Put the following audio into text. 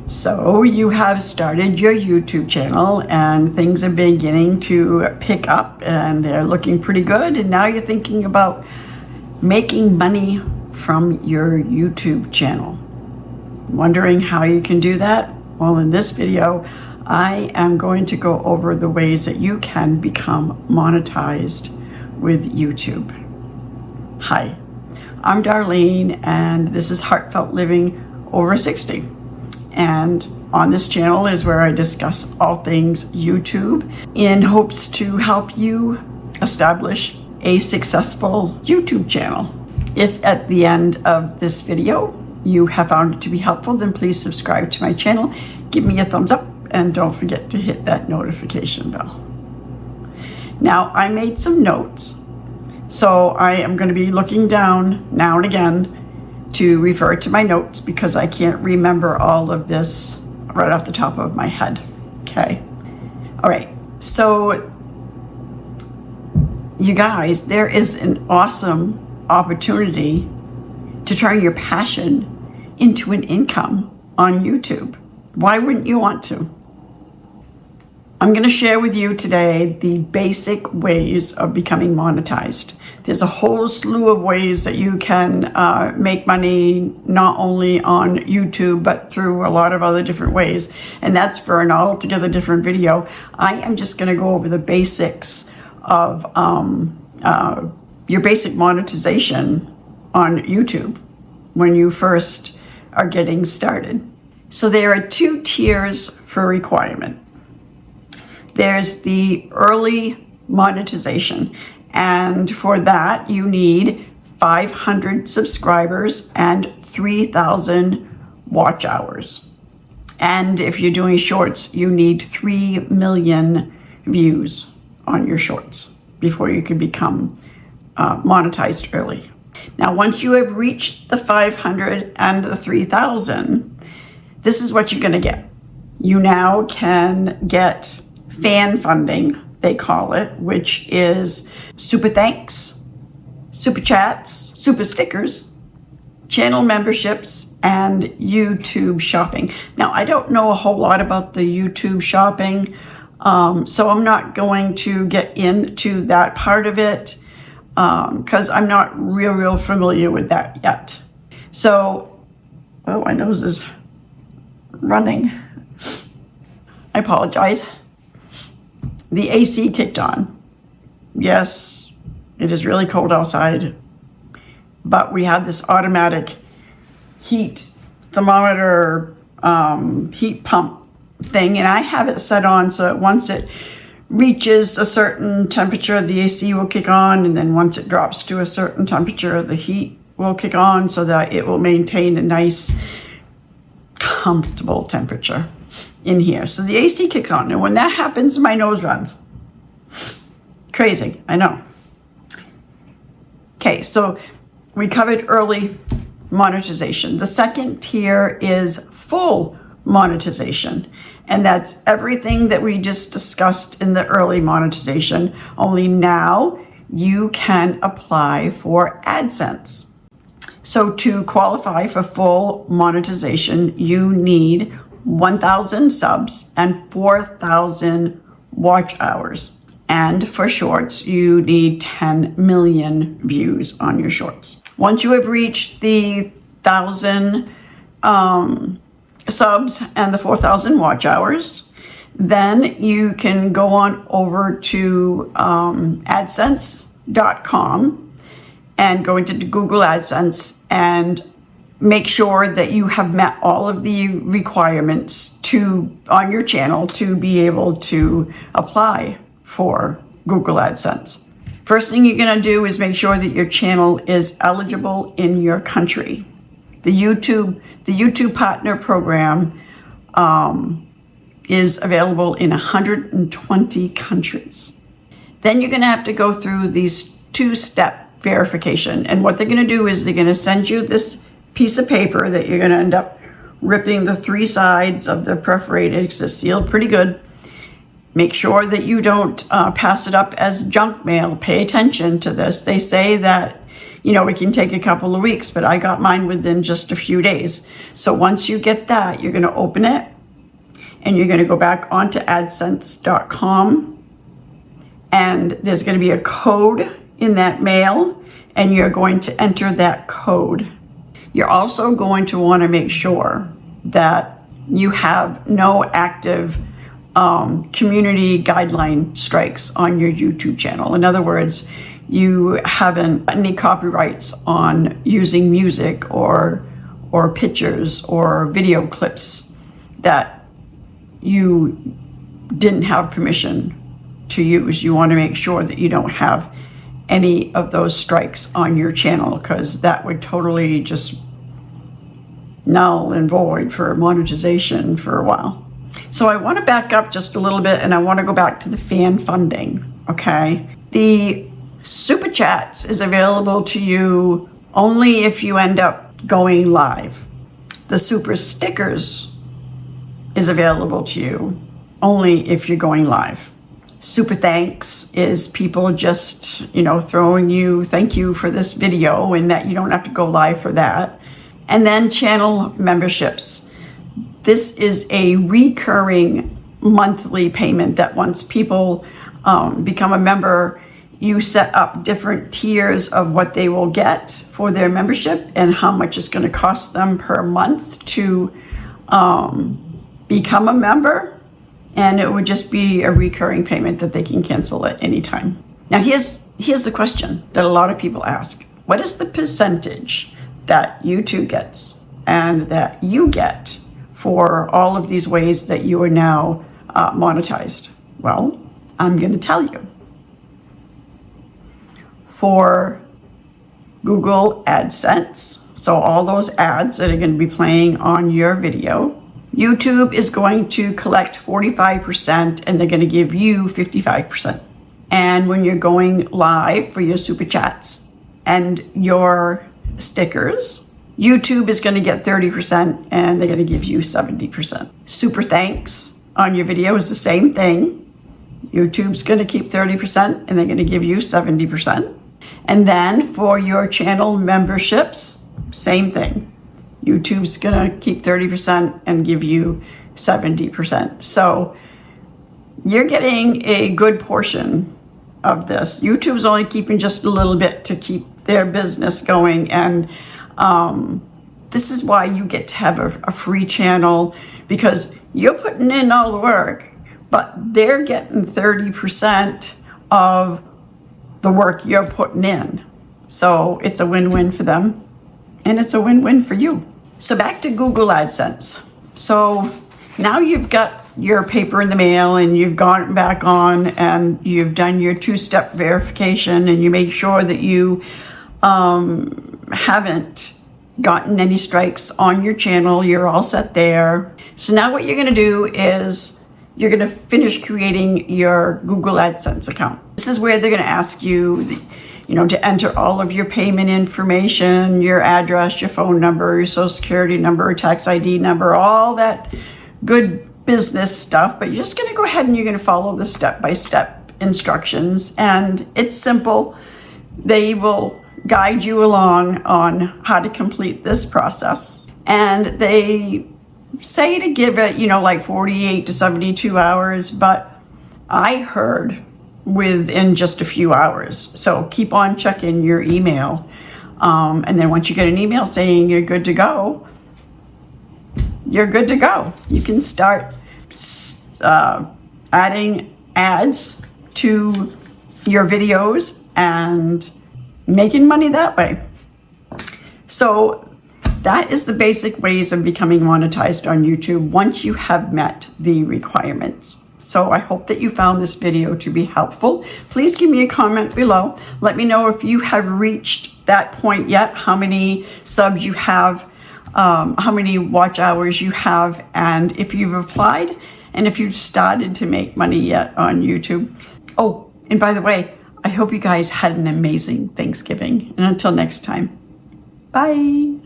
So you have started your YouTube channel and things are beginning to pick up and they're looking pretty good, and now you're thinking about making money from your YouTube channel. Wondering how you can do that? Well, in this video, I am going to go over the ways that you can become monetized with YouTube. Hi, I'm Darlene and this is Heartfelt Living Over 60. And on this channel is where I discuss all things YouTube in hopes to help you establish a successful YouTube channel. If at the end of this video you have found it to be helpful, then please subscribe to my channel, give me a thumbs up, and don't forget to hit that notification bell. Now, I made some notes, so I am going to be looking down now and again to refer to my notes because I can't remember all of this right off the top of my head. Okay. All right. So you guys, there is an awesome opportunity to turn your passion into an income on YouTube. Why wouldn't you want to? I'm going to share with you today the basic ways of becoming monetized. There's a whole slew of ways that you can make money, not only on YouTube, but through a lot of other different ways. And that's for an altogether different video. I am just going to go over the basics of your basic monetization on YouTube when you first are getting started. So there are two tiers for requirement. There's the early monetization, and for that you need 500 subscribers and 3,000 watch hours. And if you're doing shorts, you need 3 million views on your shorts before you can become monetized early. Now, once you have reached the 500 and the 3,000, this is what you're going to get. You now can get fan funding, they call it, which is super thanks, super chats, super stickers, channel memberships, and YouTube shopping. Now, I don't know a whole lot about the YouTube shopping, so I'm not going to get into that part of it because I'm not real familiar with that yet. So, oh, my nose is running. I apologize. The AC kicked on. Yes, it is really cold outside, but we have this automatic heat thermometer, heat pump thing, and I have it set on so that once it reaches a certain temperature, the AC will kick on, and then once it drops to a certain temperature, the heat will kick on so that it will maintain a nice, comfortable temperature in here. So the AC kicks on, and when that happens, my nose runs. Crazy, I know. Okay, so we covered early monetization. The second tier is full monetization, and that's everything that we just discussed in the early monetization, only now you can apply for AdSense. So to qualify for full monetization, you need 1,000 subs and 4,000 watch hours. And for shorts, you need 10 million views on your shorts. Once you have reached the 1,000 subs and the 4,000 watch hours, then you can go on over to AdSense.com and go into Google AdSense and make sure that you have met all of the requirements on your channel to be able to apply for Google AdSense. First thing you're going to do is make sure that your channel is eligible in your country. The YouTube Partner Program is available in 120 countries. Then you're going to have to go through these two-step verification. And what they're going to do is they're going to send you this piece of paper that you're going to end up ripping the three sides of the perforated because it's sealed pretty good. Make sure that you don't pass it up as junk mail. Pay attention to this. They say that you know, it can take a couple of weeks, but I got mine within just a few days. So once you get that, you're going to open it and you're going to go back onto AdSense.com, and there's going to be a code in that mail, and you're going to enter that code. You're also going to want to make sure that you have no active community guideline strikes on your YouTube channel. In other words, you haven't any copyrights on using music or pictures or video clips that you didn't have permission to use. You want to make sure that you don't have any of those strikes on your channel, because that would totally just null and void for monetization for a while. So I want to back up just a little bit, and I want to go back to the fan funding, okay? The Super Chats is available to you only if you end up going live. The Super Stickers is available to you only if you're going live. Super Thanks is people just, you know, throwing you, thank you for this video, and that you don't have to go live for that. And then channel memberships. This is a recurring monthly payment that once people become a member, you set up different tiers of what they will get for their membership and how much it's going to cost them per month to become a member. And it would just be a recurring payment that they can cancel at any time. Now here's the question that a lot of people ask. What is the percentage that YouTube gets and that you get for all of these ways that you are now monetized? Well, I'm going to tell you. For Google AdSense, so all those ads that are going to be playing on your video, YouTube is going to collect 45% and they're going to give you 55%. And when you're going live for your Super Chats and your stickers, YouTube is going to get 30% and they're going to give you 70%. Super Thanks on your video is the same thing. YouTube's going to keep 30% and they're going to give you 70%. And then for your channel memberships, same thing. YouTube's going to keep 30% and give you 70%. So you're getting a good portion of this. YouTube's only keeping just a little bit to keep their business going. And this is why you get to have a free channel, because you're putting in all the work, but they're getting 30% of the work you're putting in. So it's a win-win for them and it's a win-win for you. So back to Google AdSense. So now you've got your paper in the mail and you've gone back on and you've done your two-step verification and you make sure that you haven't gotten any strikes on your channel. You're all set there. So now what you're going to do is you're going to finish creating your Google AdSense account. This is where they're going to ask you, to enter all of your payment information, your address, your phone number, your social security number, tax ID number, all that good business stuff. But you're just going to go ahead and you're going to follow the step-by-step instructions. And it's simple. They will guide you along on how to complete this process. And they say to give it, like 48 to 72 hours, but I heard within just a few hours. So keep on checking your email. And then once you get an email saying you're good to go, you're good to go. You can start adding ads to your videos and making money that way. So that is the basic ways of becoming monetized on YouTube once you have met the requirements. So I hope that you found this video to be helpful. Please give me a comment below. Let me know if you have reached that point yet, how many subs you have, how many watch hours you have, and if you've applied and if you've started to make money yet on YouTube. Oh, and by the way, I hope you guys had an amazing Thanksgiving. And until next time, bye.